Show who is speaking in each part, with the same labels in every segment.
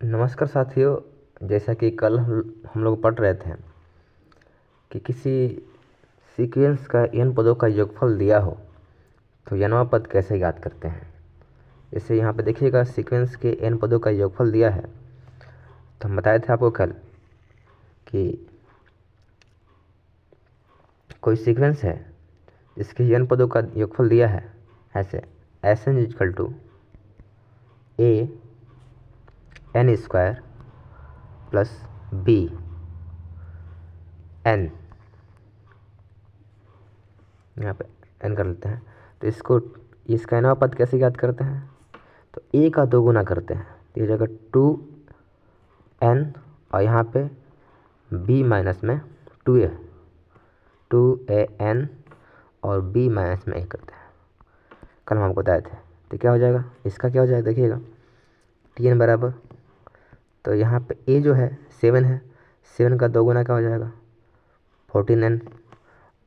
Speaker 1: नमस्कार साथियों। जैसा कि कल हम लोग पढ़ रहे थे कि किसी सीक्वेंस का n पदों का योगफल दिया हो तो nवां पद कैसे ज्ञात करते हैं। जैसे यहाँ पे देखिएगा सीक्वेंस के n पदों का योगफल दिया है, तो हम बताए थे आपको कल कि कोई सीक्वेंस है जिसके n पदों का योगफल दिया है ऐसे Sn is equal to a n square plus b n, यहाँ पे n कर लेते हैं। तो इसका nवां पद कैसे ज्ञात करते हैं, तो a का दोगुना करते हैं तो ये जगह 2n और यहाँ पे b माइनस में 2a n और b माइनस में a करते हैं। कल हम आपको बताए थे। तो क्या हो जाएगा, इसका क्या हो जाएगा देखिएगा tn बराबर, तो यहाँ पे a जो है 7 है, 7 का दोगुना क्या हो जाएगा 14n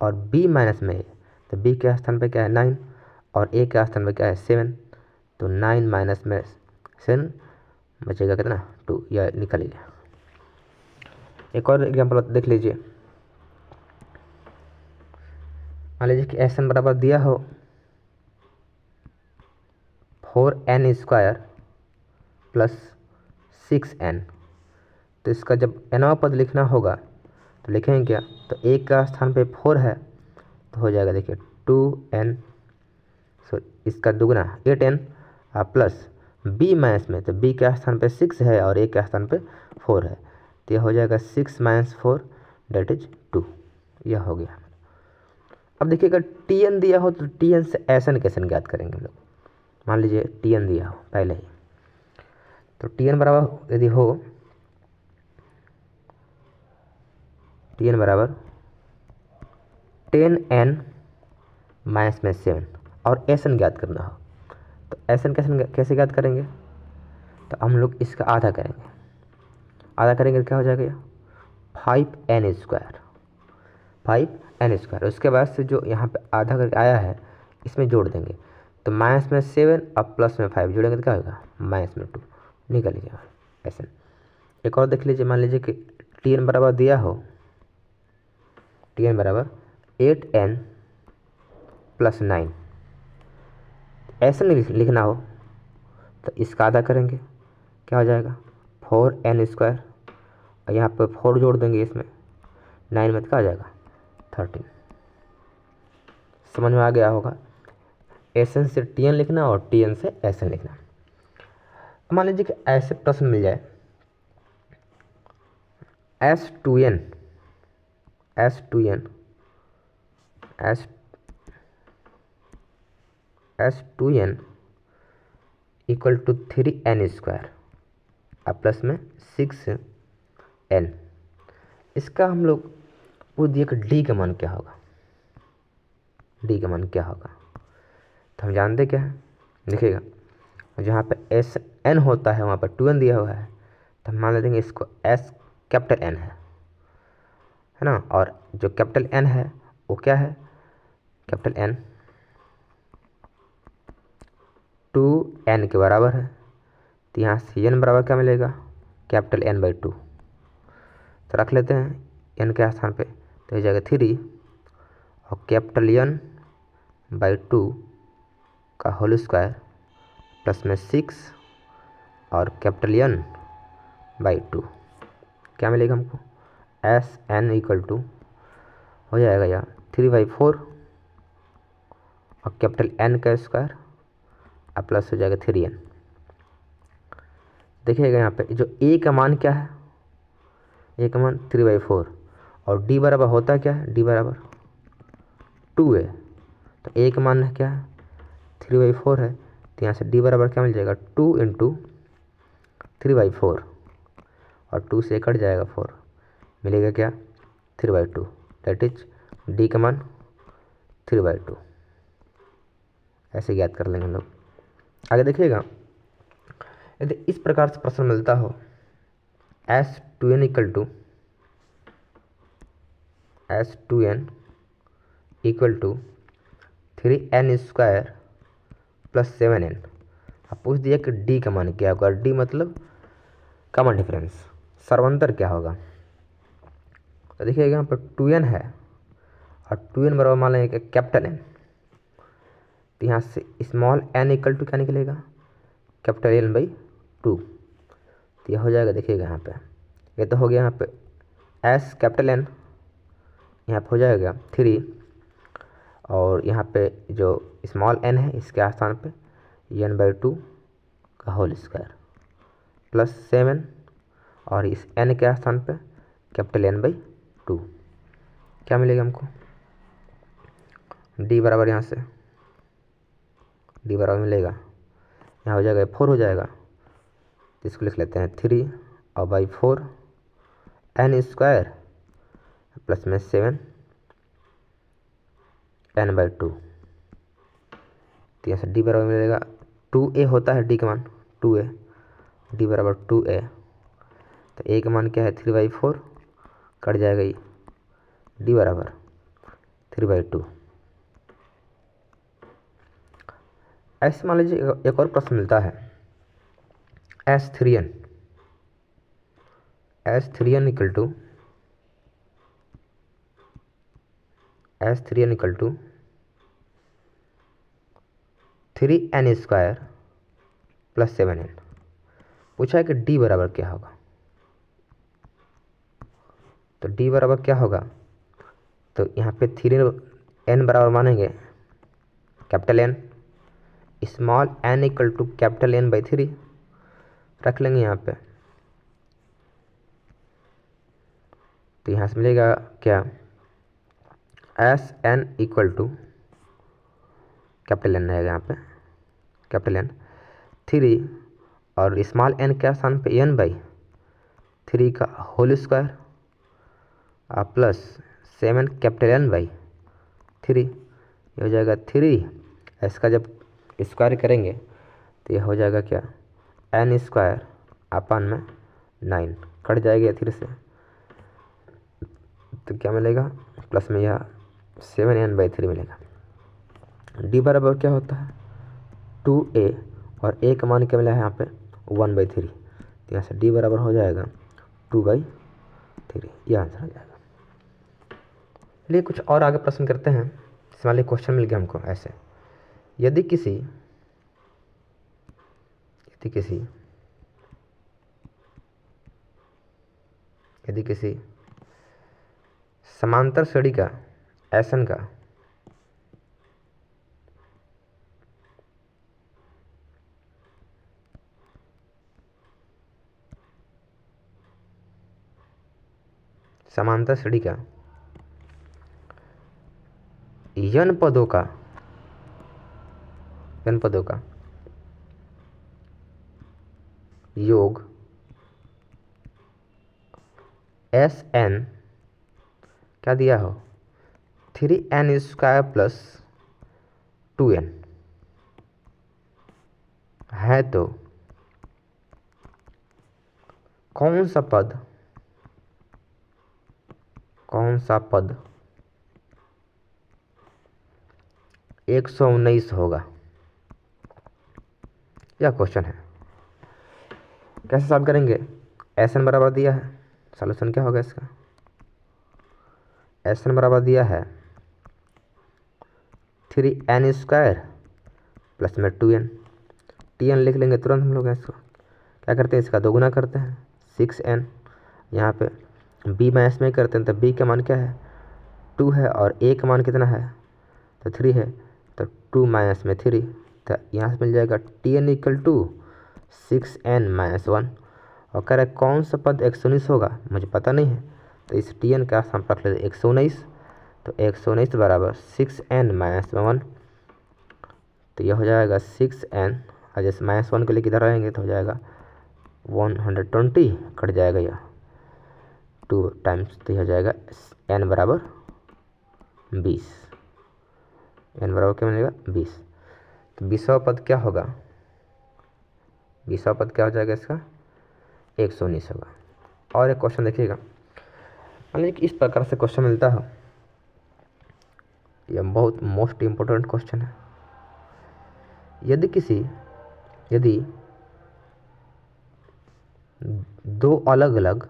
Speaker 1: और b माइनस में a, तो b के स्थान पे क्या है 9 और a के स्थान पे क्या है 7, तो 9 माइनस में 7 बचेगा कितना 2, यह निकल लिया। एक और एग्जाम्पल देख लीजिए। मान लीजिए कि Sn बराबर दिया हो 4n स्क्वायर प्लस 6n, तो इसका जब nवां पद लिखना होगा तो लिखेंगे क्या, तो एक का स्थान पे 4 है तो हो जाएगा देखिए 2n, सो इसका दुगना 8n और प्लस b माइनस में, तो b के स्थान पे 6 है और a के स्थान पे 4 है, तो यह हो जाएगा 6 माइनस 4 डेट इज 2, यह हो गया। अब देखिएगा tn दिया हो तो tn से Sn कैसे ज्ञात करेंगे हम लोग। मान लीजिए tn दिया हो पहले ही, तो tn बराबर यदि हो tn बराबर 10n माइनस में 7 और Sn ज्ञात करना हो, तो Sn कैसे ज्ञात करेंगे, तो हम लोग इसका आधा करेंगे। आधा करेंगे तो क्या हो जाएगा 5n स्क्वायर, 5n स्क्वायर। उसके बाद से जो यहाँ पे आधा करके आया है इसमें जोड़ देंगे, तो माइनस में 7 और प्लस में 5 जोड़ेंगे तो क्या होगा माइनस में 2, निकल लीजिए Sn। एक और देख लीजिए, मान लीजिए कि tn बराबर दिया हो, tn बराबर 8n प्लस 9, Sn लिखना हो तो इसका आधा करेंगे, क्या हो जाएगा 4n स्क्वायर और यहाँ पर 4 जोड़ देंगे इसमें 9 में, तो क्या हो जाएगा 13। समझ में आ गया होगा। Sn से tn लिखना और tn से Sn लिखना। मान लीजिए कि ऐसे प्रश्न मिल जाए S2n equal to 3n square और प्लस में 6n। इसका हम लोग पूछ दिए कि d का मान क्या होगा, d का मान क्या होगा, तो हम जानते क्या है देखिएगा, जहाँ पे Sn होता है वहाँ पर 2n दिया हुआ है, तो हम मान लेते हैं इसको S कैपिटल N है ना, और जो कैपिटल N है वो क्या है कैपिटल N 2n के बराबर है, तो यहाँ से n बराबर क्या मिलेगा कैपिटल N/2, तो रख लेते हैं n के स्थान पे, तो हो जाएगा 3 और कैपिटल N/2 का होल स्क्वायर प्लस में 6 और कैपिटल N/2, क्या मिलेगा हमको Sn इक्वल टू हो जाएगा या 3/4 और कैपिटल N का स्क्वायर और प्लस हो जाएगा 3n। देखिएगा यहाँ पे जो a का मान क्या है, a का मान 3/4 और d बराबर होता क्या है, d बराबर 2 है, तो a का मान क्या है 3/4 है, तो यहाँ से d बराबर क्या मिल जाएगा 2 इंटू 3/4 और 2 से कट जाएगा 4, मिलेगा क्या 3/2, डेट इज d का मान 3/2। ऐसे ज्ञात कर लेंगे हम लोग। आगे देखिएगा, यदि इस प्रकार से प्रश्न मिलता हो S2n equal to 3n square plus 7n, अब पूछ दिया कि d का मान क्या होगा। d मतलब कॉमन डिफरेंस, सर्वांतर क्या होगा। तो देखिएगा यहाँ पर 2n है और 2n बराबर मान लेंगे कैपिटल N, तो यहाँ से स्मॉल n इक्वल टू क्या निकलेगा, कैपिटल N बाई 2। तो यह हो जाएगा, देखिएगा यहाँ पे ये तो हो गया यहाँ पे S कैपिटल N, यहाँ पे हो जाएगा 3 और यहाँ पे जो स्मॉल n है इसके स्थान पे n/2 का होल स्क्वायर प्लस 7 और इस n के स्थान पे कैपिटल N/2। क्या मिलेगा हमको, d बराबर यहाँ से d बराबर मिलेगा, यहाँ हो जाएगा 4 हो जाएगा, तो इसको लिख लेते हैं 3 और बाई 4 n स्क्वायर प्लस में 7 n/2। तो यहाँ से d बराबर मिलेगा 2a होता है d का मान 2a, d बराबर 2a, तो a का मान क्या है 3/4, कट जाएगा ये, d बराबर 3/2। ऐसे मान लीजिए एक और प्रश्न मिलता है S3n equal to S3n equal to 3n square plus 7n। पूछा है कि d बराबर क्या होगा, तो d बराबर क्या होगा, तो यहाँ पे 3n बराबर मानेंगे capital N, small n equal to capital N/3 रख लेंगे यहाँ पे, तो यहाँ से मिलेगा क्या Sn equal to capital N रहेगा यहाँ पे कैपिटल N 3 और स्मॉल n के स्थान पे n/3 का होल स्क्वायर और प्लस 7 कैपिटल N/3, ये हो जाएगा 3, इसका जब स्क्वायर करेंगे तो ये हो जाएगा क्या n स्क्वायर अपन में 9, कट जाएगा 3 से, तो क्या मिलेगा प्लस में यह 7n/3 मिलेगा। d बराबर क्या होता है 2a और a का मान क्या मिला है यहाँ पे 1/3, तो यहाँ से d बराबर हो जाएगा 2/3, यह आंसर हो जाएगा। चलिए कुछ और आगे प्रश्न करते हैं। इस वाले क्वेश्चन मिल गया हमको ऐसे, यदि किसी समांतर श्रेणी का Sn का n पदों का योग Sn क्या दिया हो 3n स्क्वायर प्लस 2n है, तो कौन सा पद 119 होगा, यह क्वेश्चन है। कैसे सॉल्व करेंगे, Sn बराबर दिया है, सॉल्यूशन क्या होगा इसका, Sn बराबर दिया है 3n स्क्वायर प्लस में 2n, tn लिख लेंगे तुरंत हम लोग, इसको क्या करते हैं इसका दोगुना करते हैं 6n, यहाँ पे b माइनस में करते हैं, तो b का मान क्या है 2 है और a का मान कितना है तो 3 है, तो 2 माइनस में 3, तो यहाँ से मिल जाएगा tn इक्वल टू 6n-1, और कह रहा है कौन सा पद 119 होगा, मुझे पता नहीं है, तो इस tn का स्थान रख लेते 119, तो 119 बराबर 6n-1, तो यह हो जाएगा 6n, और जैसे -1 के लिए किधर आएंगे तो हो जाएगा 120, कट जाएगा यह 2 टाइम्स, तो यह हो जाएगा n बराबर 20, n बराबर क्या मिलेगा 20, तो 20वां पद क्या होगा, 20वां पद क्या हो जाएगा इसका 119 होगा। और एक क्वेश्चन देखिएगा, मान लीजिए कि इस प्रकार से क्वेश्चन मिलता है, यह बहुत मोस्ट इम्पोर्टेंट क्वेश्चन है। यदि दो अलग अलग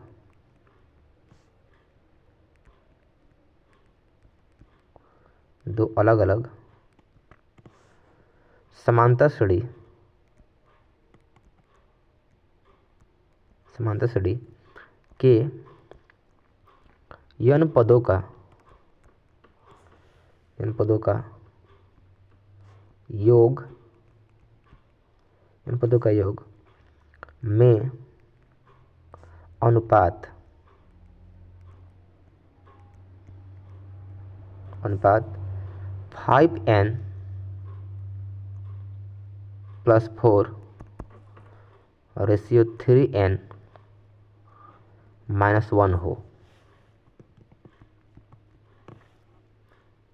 Speaker 1: समांतर श्रेणी के n पदों का योग में अनुपात 5n + 4 रेशियो 3n - 1 हो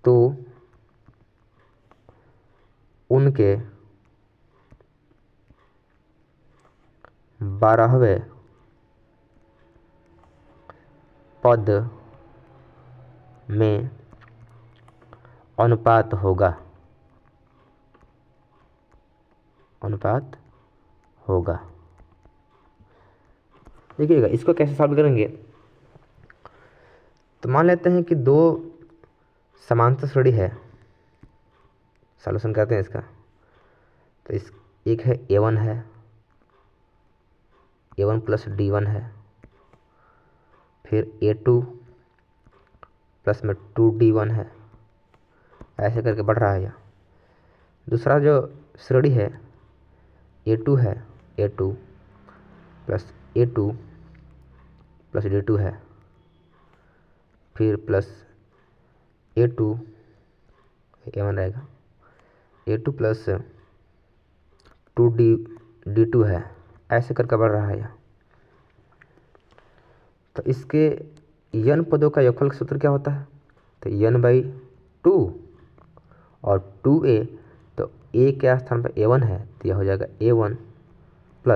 Speaker 1: तो उनके 12वें पद में अनुपात होगा। देखिएगा इसको कैसे सॉल्व करेंगे। तो मान लेते हैं कि दो समांतर श्रेणी है, सॉल्यूशन करते हैं इसका। तो इस एक है a1 है, a1 + d1 है, फिर a2 प्लस में 2d1 है, ऐसे करके बढ़ रहा है यह। दूसरा जो श्रेणी है a2 है, a2 + d2 है, फिर प्लस a2 a1 रहेगा, a2 + 2d2 है, ऐसे करके बढ़ रहा है यह। तो इसके n पदों का योगफल सूत्र क्या होता है? तो n/2 और 2a, तो a के स्थान पर a1 है तो यह हो जाएगा a1 +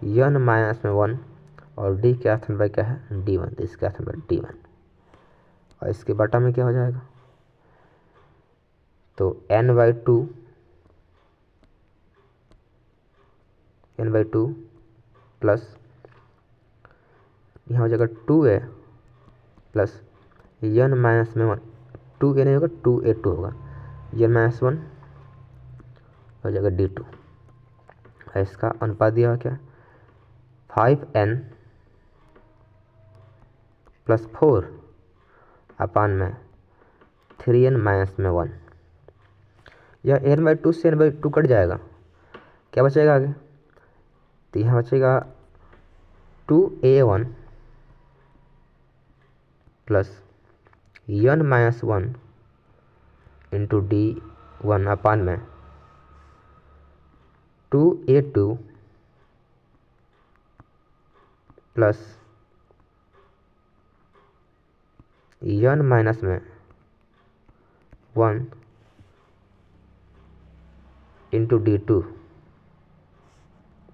Speaker 1: n - 1 और d के स्थान पर क्या है d1, तो इसके स्थान पर d1 और इसके बटा में क्या हो जाएगा? तो n/2 प्लस यहाँ हो जाएगा 2a प्लस n - 1, 2a नहीं होगा 2a2 होगा, n - 1 हो जाएगा d2। इसका अनुपात दिया क्या? 5n + 4 अपान में 3n - 1। यह n/2 से n/2 कट जाएगा, क्या बचेगा आगे? तो यहाँ बचेगा 2a1 + n - 1 × d1 अपान में 2a2 प्लस n - 1 × d2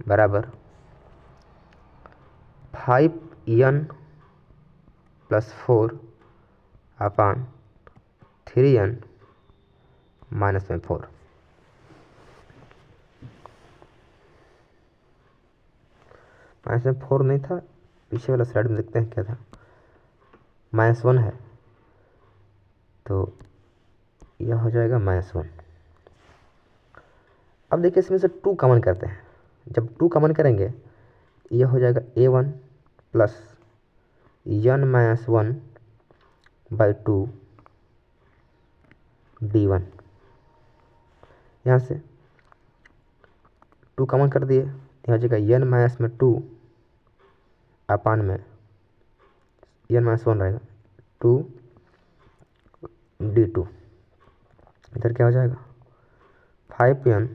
Speaker 1: बराबर 5n + 4 अपान 3n - 4। -4 नहीं था, पीछे वाला स्लाइड में देखते हैं क्या था। -1 है तो यह हो जाएगा -1। अब देखिए इसमें से 2 कॉमन करते हैं। जब 2 कॉमन करेंगे यह हो जाएगा a1 + n - 1/2 d1। यहाँ से 2 कॉमन कर दिए, यहाँ हो जाएगा n - 2 अपान में n - 1 रहेगा 2 d2। इधर क्या हो जाएगा 5n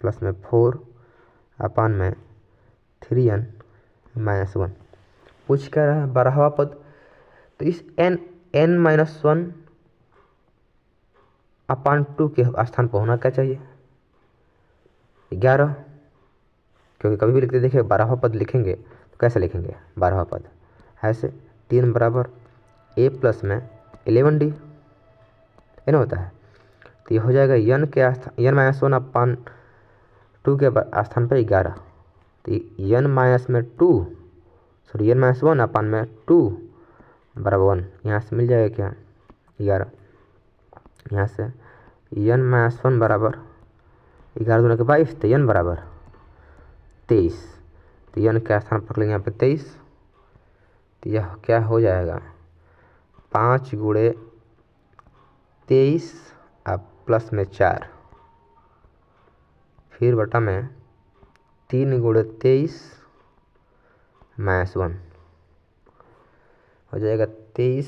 Speaker 1: प्लस में 4 अपान में 3n - 1। पूछ क्या रहा है 12वां पद, तो इस n - 1 अपान 2 के स्थान पर होना क्या चाहिए 11, क्योंकि कभी भी लिखते देखिए 12वां पद लिखेंगे तो कैसे लिखेंगे 12वां पद ऐसे 3 बराबर a प्लस में 11d है ना होता है। तो ये हो जाएगा n - 1 अपान 2 के स्थान पर 11, तो n - 2 सॉरी n माइनस 1 अपान में 2 बराबर 1। यहाँ से मिल जाएगा क्या 11। यहाँ से n माइनस 1 बराबर 11 दूना के 22, तो n बराबर 23। तो n क्या स्थान पर लेंगे यहाँ पे 23, तो यह क्या हो जाएगा 5 गुणे 23 अब प्लस में 4 फिर बटा में 3 गुणे 23 माइनस 1 हो जाएगा 23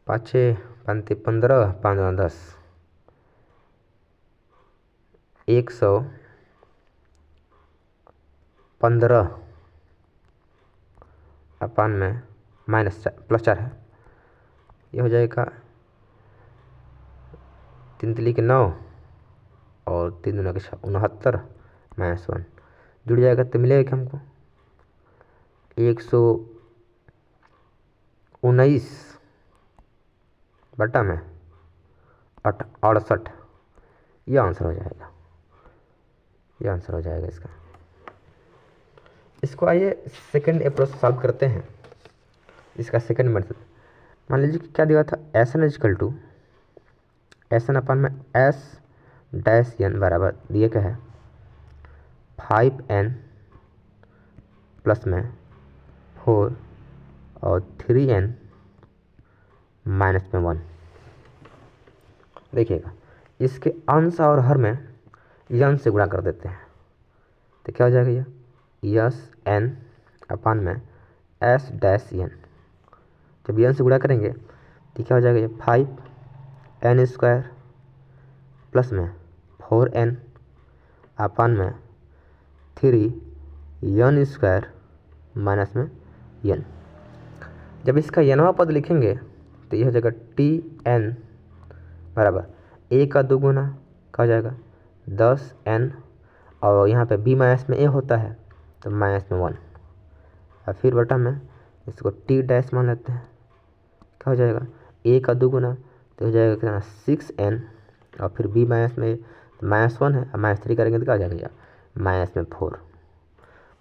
Speaker 1: 5 5 15 5 10 115 अपान में माइनस प्लस 4 है। ये हो जाएगा 3 तिली के 9 और 3 दूना के 6 69 माइनस 1 जुड़ जाएगा तो मिलेगा कि हमको 119 बटा में 68। यह आंसर हो जाएगा, यह आंसर हो जाएगा इसका। इसको आइए सेकंड अप्रोच सॉल्व करते हैं। इसका सेकंड मेथड मान लीजिए कि क्या दिया था एस एन इजकल टू एस एन अपान में एस डैश एन बराबर दिए क्या है 5n प्लस में 4 और 3n माइनस में 1। देखिएगा इसके अंश और हर में यन से गुणा कर देते हैं तो क्या हो जाएगा ये यस एन अपान में एस डैश एन। जब यन से गुणा करेंगे तो क्या हो जाएगा ये 5n स्क्वायर प्लस में 4n अपान में 3n स्क्वायर माइनस में n। जब इसका यनवा पद लिखेंगे तो यह हो जाएगा tn बराबर a का दोगुना क्या हो जाएगा 10n और यहाँ पे b माइनस में a होता है तो माइनस में 1 और फिर बटा में इसको t डैश मान लेते हैं। क्या हो जाएगा a का दोगुना तो हो जाएगा क्या 6n और फिर b माइनस में माइनस 1 है और माइनस 3 करेंगे तो क्या हो जाएगा माइनस में 4।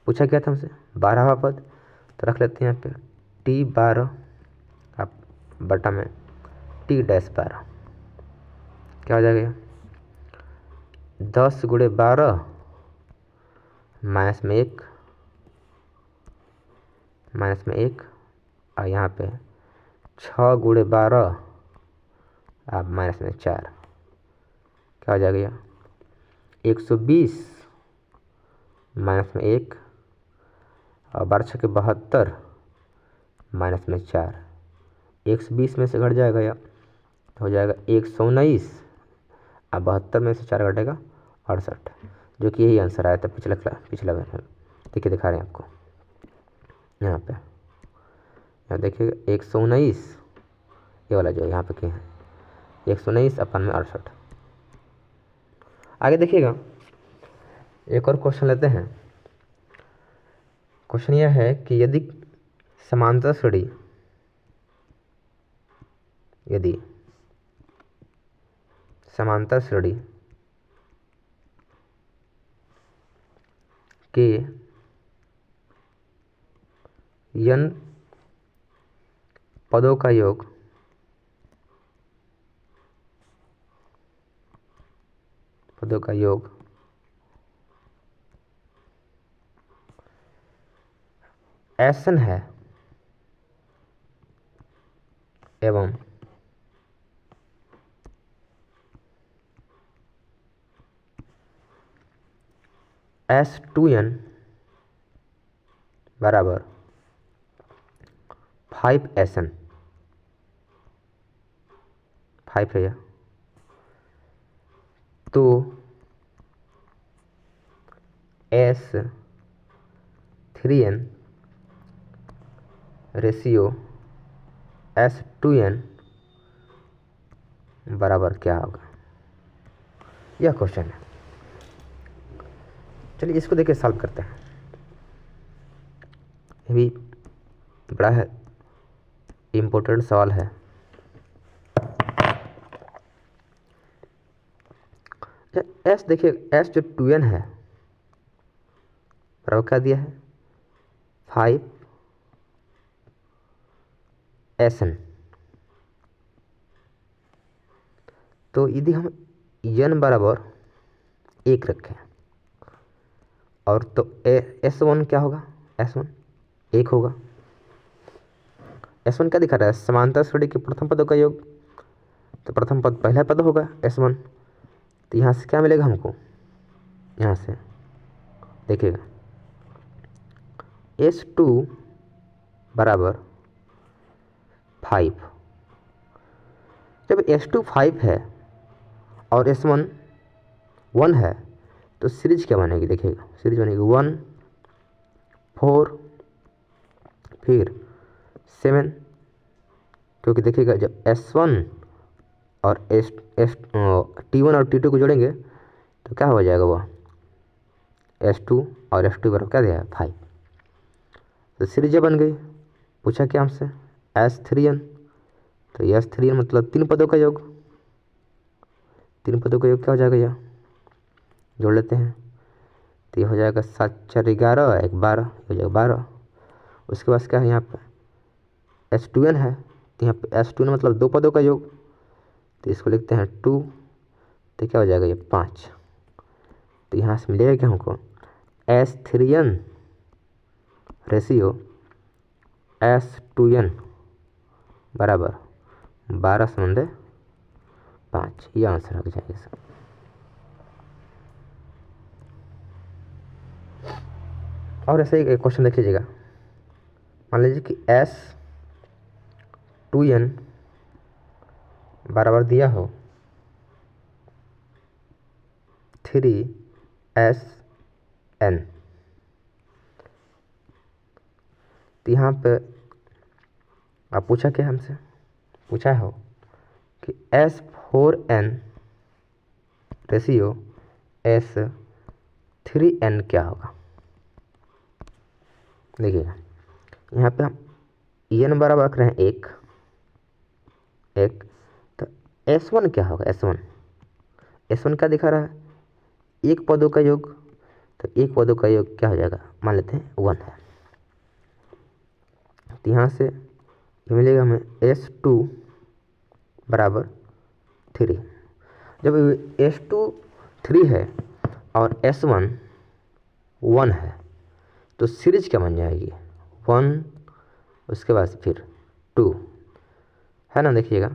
Speaker 1: पूछा क्या था हमसे 12वां पद तो रख लेते हैं यहाँ पे t12 अब बटा में t डैश 12 क्या हो जाएगा 10 गुणे 12 माइनस में 1 और यहाँ पे 6 गुणे 12 अब माइनस में 4 क्या हो जाएगा 120 माइनस में 1 और 12 6 के 72 माइनस में 4 120 में से घट जाएगा या हो जाएगा 119 और 72 में से 4 घटेगा 68 जो कि यही आंसर आया था पिछला देखिए दिखा रहे हैं आपको यहाँ पे। यहाँ देखिएगा 119 ये वाला जो यहाँ पे क्या है 119 अपन में 68। आगे देखिएगा एक और क्वेश्चन लेते हैं। क्वेश्चन यह है कि यदि समांतर श्रेणी के n पदों का योग Sn है एवं S2n बराबर 5Sn 5 है यह तो S3n रेशियो S2n बराबर क्या होगा यह क्वेश्चन है। चलिए इसको देखिए सॉल्व करते हैं। ये भी बड़ा है इम्पोर्टेंट सवाल है। एस देखिए एस जो 2n है बराबर क्या दिया है 5SN। तो यदि हम n बराबर 1 रखें और तो S1 क्या होगा, S1 1 होगा। S1 क्या दिखा रहा है, समांतर श्रेणी के प्रथम पदों का योग, तो प्रथम पद पहला पद होगा S1। तो यहाँ से क्या मिलेगा हमको, यहाँ से देखिएगा S2 बराबर 5। जब S2 5 है और S1 1 है तो सीरीज क्या बनेगी, देखिएगा सीरीज बनेगी 1 4 फिर 7, क्योंकि देखिएगा जब S1 और T1 और T2 को जोड़ेंगे तो क्या हो जाएगा, वह S2 और S2 बराबर क्या दिया है 5। तो सीरीज बन गई। पूछा क्या हमसे S3N, तो S3N मतलब 3 पदों का योग, 3 पदों का योग क्या हो जाएगा, यह जोड़ लेते हैं तो ये हो जाएगा 7 4 11 1 12, हो जाएगा 12। उसके बाद क्या है यहाँ पे S2N है, तो यहाँ पे S2N मतलब 2 पदों का योग, तो इसको लिखते हैं 2, तो क्या हो जाएगा ये 5। तो यहाँ से मिलेगा क्या हमको S3N रेशियो S2N बराबर 12/5, ये आंसर आ जाएगा इसका। और ऐसे एक क्वेश्चन देख लीजिएगा, मान लीजिए कि S2N बराबर दिया हो 3SN। तो यहाँ पे आप पूछा क्या हमसे, पूछा हो कि S4N रेशियो S3N क्या होगा। देखिएगा यहाँ पे हम n बराबर रख रहे हैं 1, तो S1 क्या होगा, S1 क्या दिखा रहा है, 1 पदों का योग, तो 1 पदों का योग क्या हो जाएगा, मान लेते हैं 1 है। तो यहाँ से ये मिलेगा हमें S2 बराबर 3। जब S2 3 है और S1 1 है तो सीरीज क्या बन जाएगी 1, उसके बाद फिर 2 है ना, देखिएगा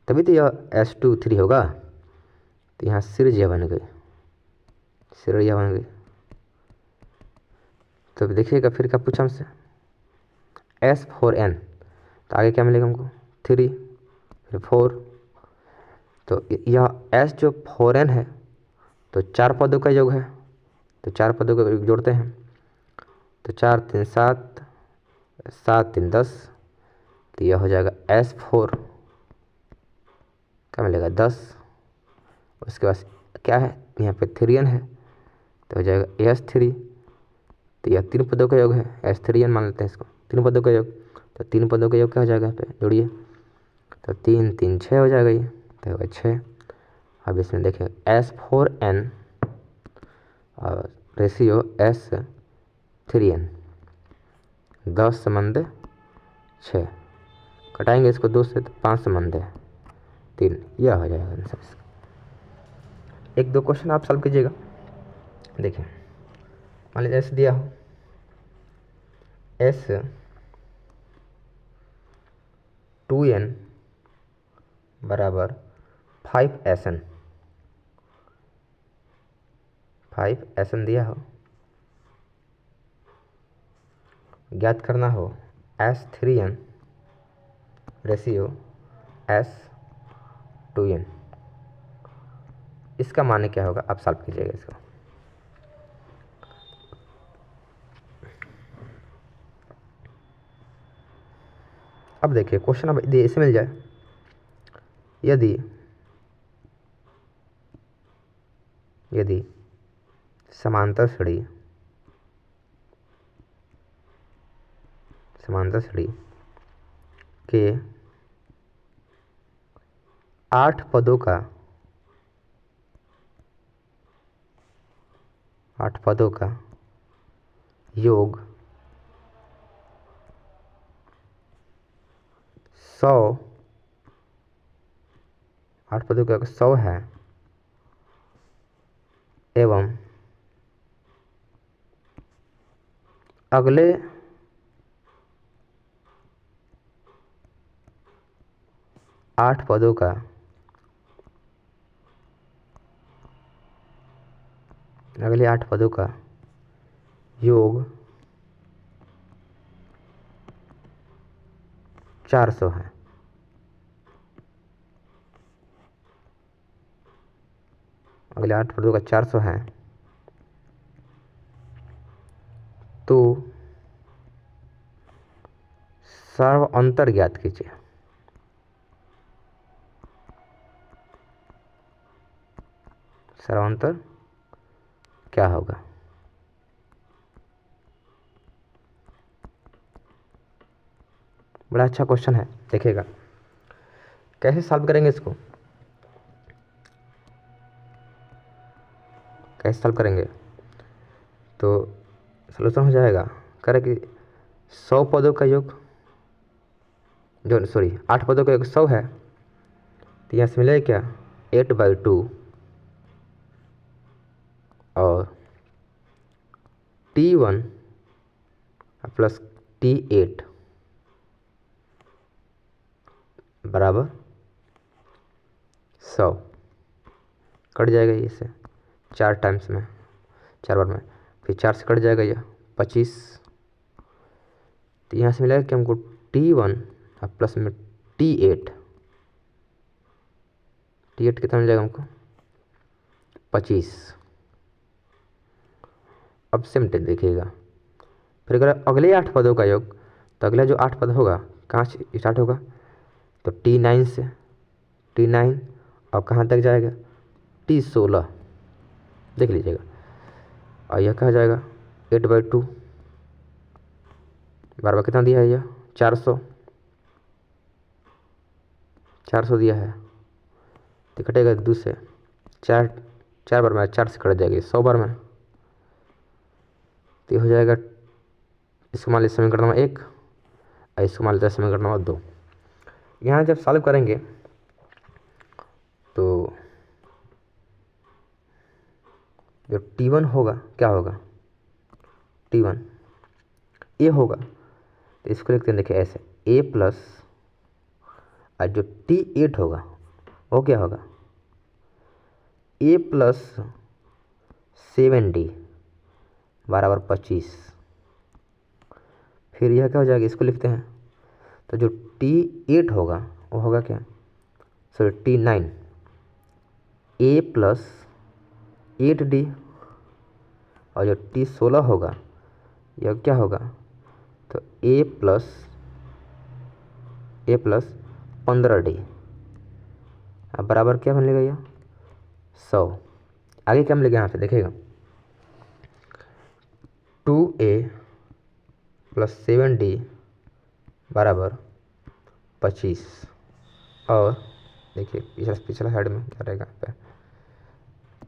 Speaker 1: तभी तो यह S2 3 होगा। तो यहाँ सीरीज यह बन गई, सीरीज यह बन गई। तो देखिएगा फिर क्या पूछा हमसे S4N, तो आगे क्या मिलेगा हमको 3 फिर 4, तो यह S जो 4N है तो 4 पदों का योग है, तो 4 पदों का योग जोड़ते हैं तो 4 3 7, 7 3 10, तो यह हो जाएगा S4 क्या मिलेगा 10। उसके बाद क्या है, यहाँ पे 3N है तो हो जाएगा S3, तो यह 3 पदों का योग है, S3N मान लेते हैं इसको 3 पदों का योग। तो 3 पदों का योग क्या हो जाएगा, यहाँ पे जोड़िए तो 3 3 6 हो जाएगा, ये तो होगा 6। अब इसमें देखें S4N और रेशियो S3N 10/6, कटाएंगे इसको 2 से तो 5/3, यह हो जाएगा आंसर इसका। 1-2 क्वेश्चन आप सॉल्व कीजिएगा। देखिए मान लीजिए ऐसे दिया हो S2N बराबर 5SN, 5SN दिया हो, ज्ञात करना हो S3N रेशियो S2N, इसका माने क्या होगा, आप सॉल्व कीजिएगा इसको। अब देखिए क्वेश्चन अब यदि ऐसे मिल जाए, यदि समांतर श्रेणी के 8 पदों का योग 100, 8 पदों का 100 है एवं अगले 8 पदों का योग 400 है। अगले 8 पदों का 400 है तो सर्व अंतर ज्ञात कीजिए। सर्वांतर क्या होगा? बड़ा अच्छा क्वेश्चन है, देखिएगा कैसे सॉल्व करेंगे इसको। कैसे सॉल्व करेंगे तो सॉल्यूशन हो जाएगा, करें कि 100 पदों का योग जो 8 पदों का योग 100 है तो यहाँ से मिलेगा क्या 8/2 और T1 प्लस T8 बराबर 100 कट जाएगा ये से 4 टाइम्स में, 4 बार में, फिर 4 से कट जाएगा यह 25। तो यहाँ से मिलेगा कि हमको T1 प्लस में T8 कितना मिल जाएगा हमको 25। अब सिम्पल देखिएगा, फिर अगर अगले 8 पदों का योग तो अगला जो 8 पद होगा कहाँ से स्टार्ट होगा तो T9 से, T9 और कहाँ तक जाएगा T16 देख लीजिएगा। और यह कहाँ जाएगा 8/2 बार बार कितना दिया है यह 400 दिया है तो कटेगा 2 से, 4 बार में 4 से कट जाएगी 100 बार में। तो ये हो जाएगा, इसको मान लीजिए समीकरण नंबर 1 और इसको मान लीजिए समीकरण नंबर 2। यहाँ जब सॉल्व करेंगे तो जो T1 होगा क्या होगा T1 ए होगा तो इसको लिखते हैं, देखिए ऐसे A प्लस और जो T8 होगा वो क्या होगा A प्लस 7D बराबर 25। फिर यह क्या हो जाएगा, इसको लिखते हैं तो जो T8 होगा वो होगा क्या T9 A प्लस 8D और जो T16 होगा यह क्या होगा तो A प्लस 15D अब बराबर क्या मिलेगा यह 100। आगे क्या मिलेगा यहाँ पे देखिएगा 2A प्लस 7D बराबर 25 और देखिए पिछला साइड में क्या रहेगा पे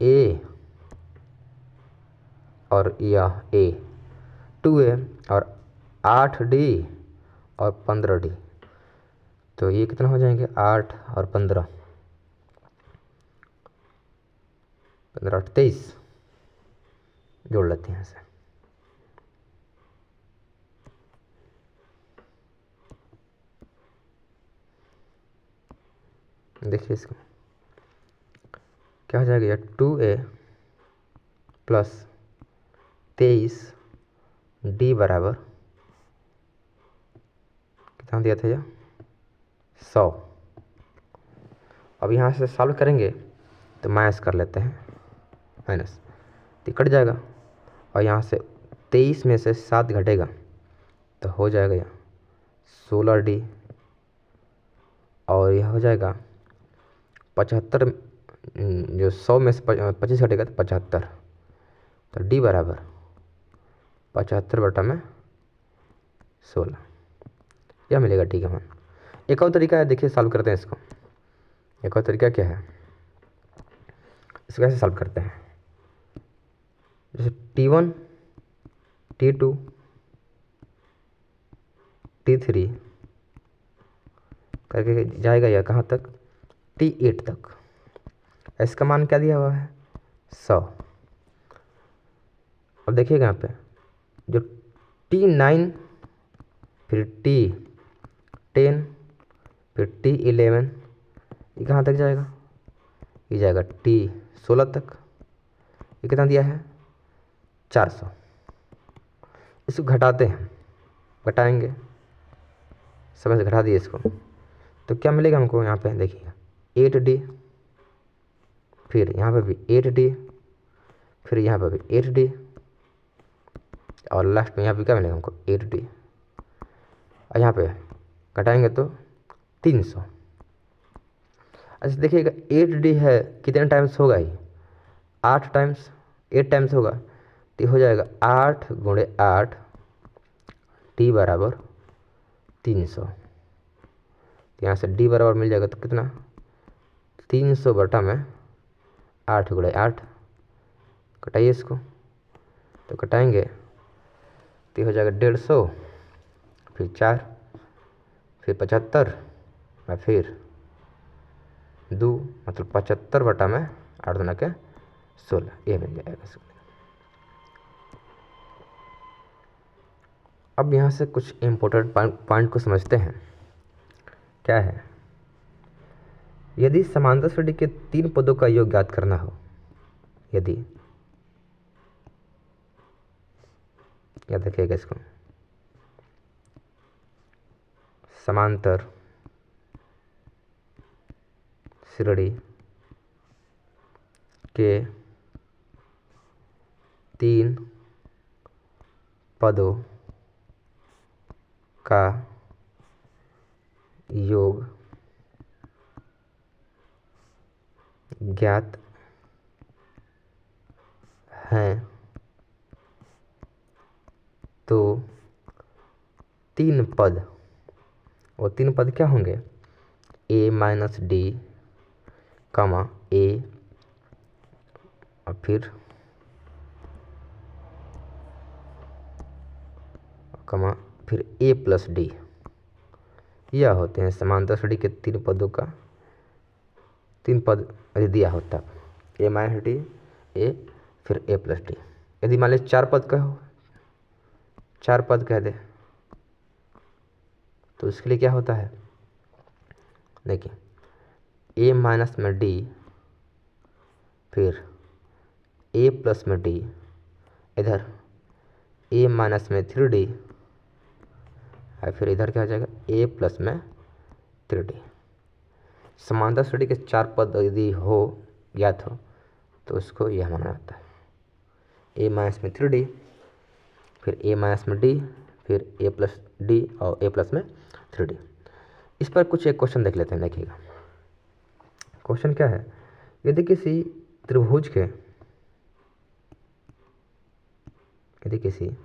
Speaker 1: A और यह A 2A और 8D और 15D तो ये कितना हो जाएंगे 8 और 15 8 23 जोड़ लेते हैं यहाँ से। देखिए इसको क्या हो जाएगा 2A प्लस 23D बराबर कितना दिया था यह 100। अब यहाँ से सॉल्व करेंगे तो माइनस कर लेते हैं, माइनस तो कट जाएगा और यहाँ से 23 में से 7 घटेगा तो हो जाएगा यह 16D और यह हो जाएगा 75, जो 100 में से 25 घटेगा तो 75 तो D बराबर 75/16 यह मिलेगा। ठीक है मान। एक और तरीका है, देखिए सॉल्व करते हैं इसको। एक और तरीका क्या है, इसको कैसे सॉल्व करते हैं, जैसे T1 T2 T3 करके जाएगा यह कहाँ तक, T8 तक। इसका मान क्या दिया हुआ है, 100। अब देखिएगा यहाँ पे जो T9 फिर T10 फिर T11 ये कहाँ तक जाएगा, ये जाएगा T16 तक। ये कितना दिया है, 400। इसको घटाते हैं, घटाएंगे, समय से घटा दिए इसको, तो क्या मिलेगा हमको, यहाँ पे देखिएगा 8D, फिर यहाँ पे भी 8D, फिर यहाँ पे भी 8D, और लास्ट में यहाँ पे क्या मिलेगा हमको 8D। और यहाँ पे घटाएंगे तो 300। अच्छा देखिएगा 8D है, कितने टाइम्स होगा ये, 8 टाइम्स, 8 टाइम्स होगा, तो हो जाएगा 8 × 8 D बराबर 300। तो यहाँ से D बराबर मिल जाएगा तो कितना, 300 बटा में 8 × 8, कटाइए इसको, तो कटाएंगे तो हो जाएगा 150, फिर 4, फिर 75, और फिर 2, मतलब 75 बटा में 8 दूना के 16, ये मिल जाएगा। अब यहाँ से कुछ इम्पोर्टेंट पॉइंट को समझते हैं। क्या है, यदि समांतर श्रेणी के 3 पदों का योग ज्ञात करना हो, यदि, याद रखिएगा इसको, समांतर श्रेणी के 3 पदों का योग ज्ञात है, तो 3 पद, वो 3 पद क्या होंगे, A-D, A, और फिर A+D, यह होते हैं समांतर श्रेणी के 3 पदों का, 3 पद यदि दिया होता, A-D, A, फिर A+D। यदि मान लीजिए 4 पद का हो, 4 पद कह दे, तो उसके लिए क्या होता है, देखिए A- में D, फिर A+ में D, इधर A- में 3D, और फिर इधर क्या हो जाएगा A+ में 3D। समांतर श्रेणी के 4 पद यदि हो ज्ञात हो तो उसको यह माना जाता है, A- में 3D, फिर A- में D, फिर A+D और A+ में 3D। इस पर कुछ एक क्वेश्चन देख लेते हैं। देखिएगा क्वेश्चन क्या है, यदि किसी त्रिभुज के, यदि किसी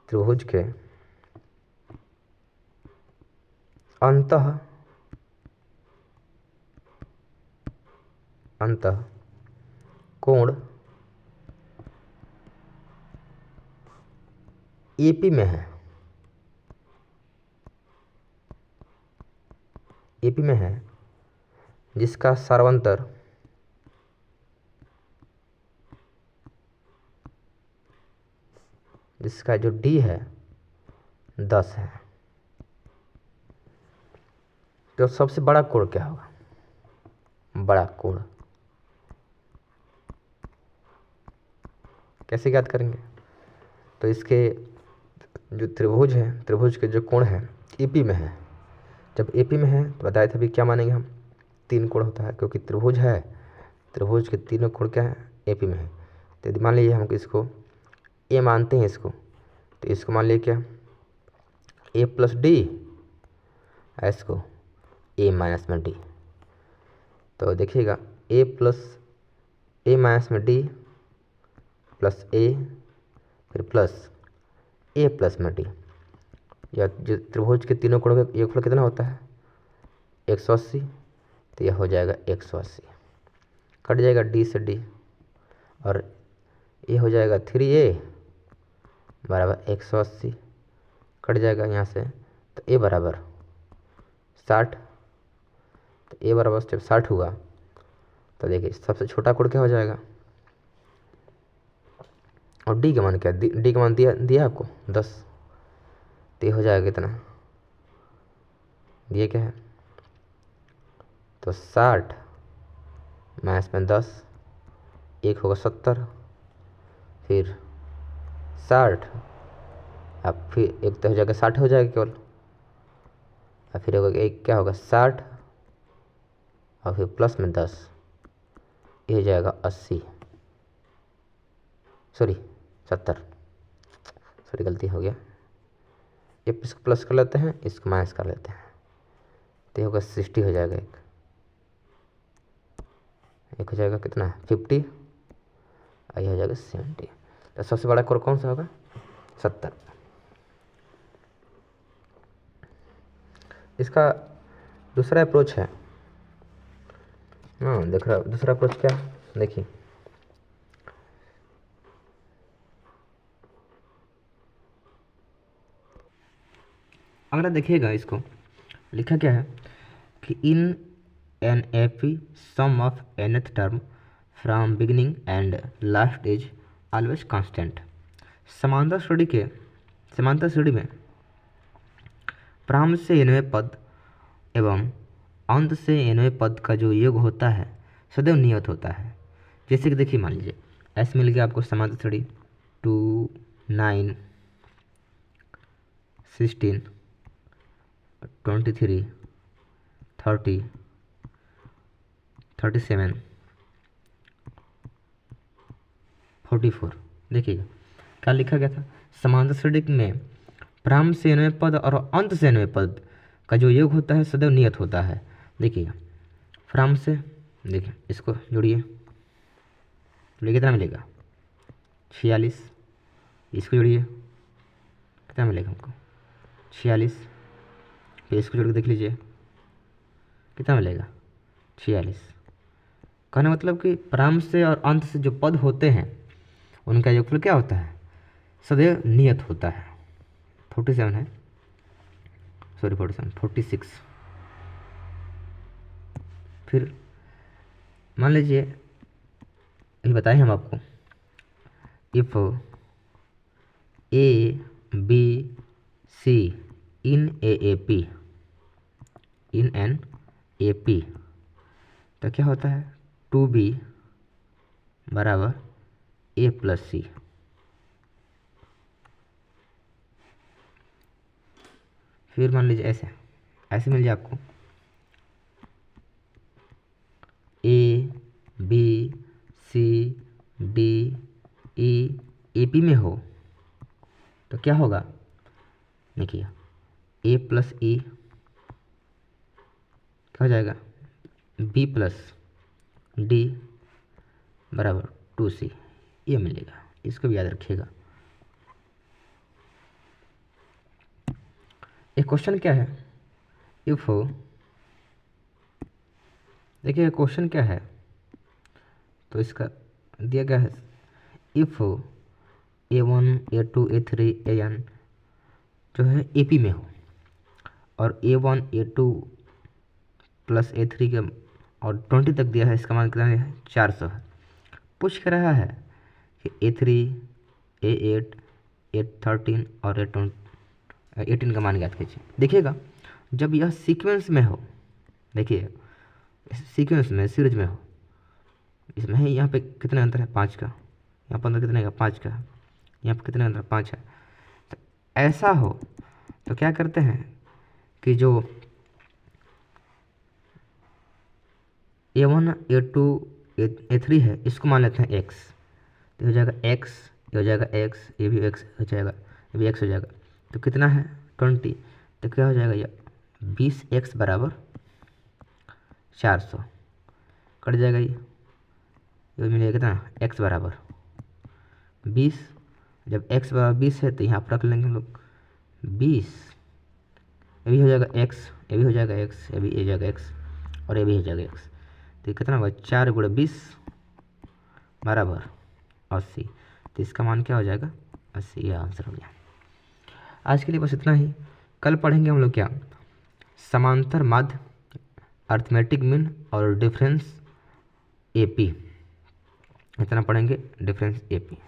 Speaker 1: त्रिभुज के अंतः कोण AP में है, AP में है, जिसका सर्वांतर जिसका जो D है 10 है, तो सबसे बड़ा कोण क्या होगा, बड़ा कोण कैसे ज्ञात करेंगे, तो इसके जो त्रिभुज है, त्रिभुज के जो कोण है AP में है, जब AP में है तो बताए थे अभी क्या मानेंगे हम, 3 कोण होता है, क्योंकि त्रिभुज है, त्रिभुज के तीनों कोण क्या है, AP में है। तो यदि मान लीजिए हम इसको A मानते हैं इसको, तो इसको मान लीजिए क्या A+D, इसको A- में D, तो देखिएगा A में D प्लस A, फिर प्लस A+ में D, या जो त्रिभुज के तीनों कोणों का योगफल कितना होता है 180, तो यह हो जाएगा 180, कट जाएगा D से D, और ये हो जाएगा 3A बराबर 180, कट जाएगा यहाँ से, तो A बराबर 60। तो ए बराबर जब 60 हुआ तो देखिए सबसे छोटा कोड क्या हो जाएगा, और डी का मान क्या, डी का मान दिया दिया आपको 10। तो ये हो जाएगा कितना, ये क्या है, तो 60 मैथ में 10, एक होगा 70, फिर 60, अब फिर एक तो हो जाएगा 60 हो जाएगा केवल, और फिर होगा एक क्या होगा 60, और फिर प्लस में 10, ये हो जाएगा 80, सॉरी 70, सॉरी गलती हो गया, ये इसको प्लस कर लेते हैं, इसको माइनस कर लेते हैं, तो ये होगा 60 हो जाएगा, एक हो जाएगा कितना 50, और ये हो जाएगा 70। तो सबसे बड़ा कोड कौन सा होगा, 70। इसका दूसरा अप्रोच है, हाँ देख रहा, दूसरा अप्रोच क्या, देखिए अगर देखिएगा इसको लिखा क्या है कि in an AP some of nth term from beginning and last is always constant. समांतर श्रेणी में प्रारंभ से nवें पद एवं अंत से nवें पद का जो योग होता है सदैव नियत होता है। जैसे कि देखिए मान लीजिए ऐसे मिल गया आपको समांतर श्रेणी 2, 9, 16, 23, 30, 37, 44। देखिएगा क्या लिखा गया था, समांतर श्रेणी में प्रारंभ से nवें पद और अंत से nवें पद का जो योग होता है सदैव नियत होता है। देखिएगा प्रारंभ से, देखिए इसको जोड़िए, कितना मिलेगा 46, इसको जोड़िए कितना मिलेगा हमको 46, फिर इसको जोड़ के देख लीजिए कितना मिलेगा 46। कहने मतलब कि प्रारंभ से और अंत से जो पद होते हैं उनका योगफल क्या होता है, सदैव नियत होता है। 47 है, सॉरी 47, 46। फिर मान लीजिए ये बताएं हम आपको, if A B C in A P, in N A P, तो क्या होता है 2b बराबर a प्लस सी। फिर मान लीजिए ऐसे ऐसे मिल जाए आपको A B C D E A P में हो तो क्या होगा, देखिए ए प्लस ई क्या हो जाएगा बी प्लस डी बराबर 2c, ये मिलेगा, इसको भी याद रखिएगा। एक क्वेश्चन क्या है, इफ देखिए क्वेश्चन क्या है, तो इसका दिया गया है if A1 A2 A3 AN जो है AP में हो और A1 A2 प्लस A3 के और 20 तक दिया है, इसका मान कितना है 400 है। पूछ कर रहा है कि A3 A8 A13 और A18 का मान ज्ञात कीजिए। देखिएगा जब यह सीक्वेंस में हो, देखिए सीक्वेंस में सीरीज में हो, इसमें है यहाँ पे कितना अंतर है 5 का, यहाँ पर अंतर कितने का 5 का, यहाँ पर कितने अंतर 5 है। तो ऐसा हो तो क्या करते हैं कि जो A1 A2 A3 है इसको मान लेते हैं x, तो हो जाएगा x, ये हो जाएगा x, ये भी x हो जाएगा, ये भी x हो जाएगा, तो कितना है 20, तो क्या हो जाएगा ये 20x बराबर 400 कट जाएगा, ये मिलेगा कितना x बराबर 20। जब x बराबर 20 है तो यहाँ पर रख लेंगे हम लोग 20, ये भी हो जाएगा x, ये भी हो जाएगा x, ये भी हो जाएगा x और ये भी हो जाएगा x, तो कितना होगा 4 × 20 बराबर 80, तो इसका मान क्या हो जाएगा 80, यह आंसर हो गया। आज के लिए बस इतना ही, कल पढ़ेंगे हम लोग क्या समांतर माध्य, अर्थमेटिक मीन और डिफरेंस एपी, इतना पढ़ेंगे डिफरेंस एपी।